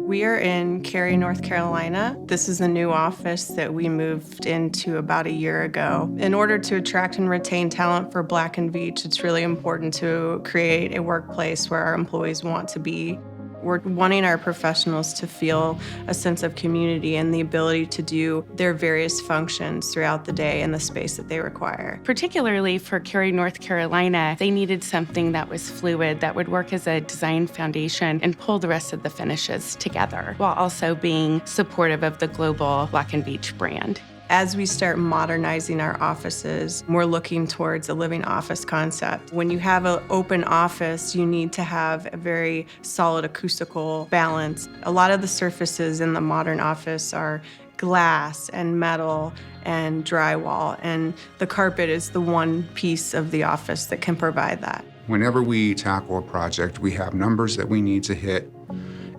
We are in Cary, North Carolina. This is a new office that we moved into about a year ago. In order to attract and retain talent for Black Veatch, it's really important to create a workplace where our employees want to be. We're wanting our professionals to feel a sense of community and the ability to do their various functions throughout the day in the space that they require. Particularly for Cary, North Carolina, they needed something that was fluid, that would work as a design foundation and pull the rest of the finishes together, while also being supportive of the global Black Veatch brand. As we start modernizing our offices, we're looking towards a living office concept. When you have an open office, you need to have a very solid acoustical balance. A lot of the surfaces in the modern office are glass and metal and drywall, and the carpet is the one piece of the office that can provide that. Whenever we tackle a project, we have numbers that we need to hit,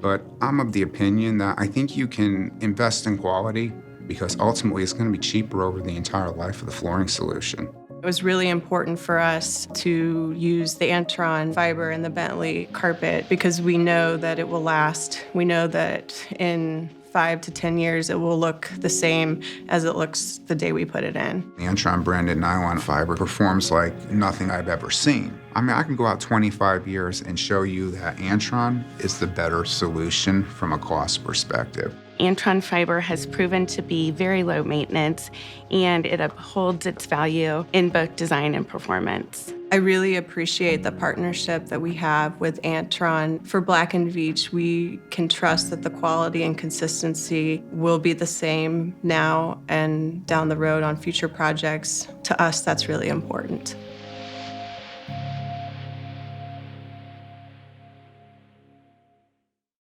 but I'm of the opinion that I think you can invest in quality because ultimately it's going to be cheaper over the entire life of the flooring solution. It was really important for us to use the Antron fiber and the Bentley carpet because we know that it will last. We know that in 5 to 10 years it will look the same as it looks the day we put it in. The Antron branded nylon fiber performs like nothing I've ever seen. I mean, I can go out 25 years and show you that Antron is the better solution from a cost perspective. Antron fiber has proven to be very low maintenance, and it upholds its value in both design and performance. I really appreciate the partnership that we have with Antron. For Black Veatch, we can trust that the quality and consistency will be the same now and down the road on future projects. To us, that's really important.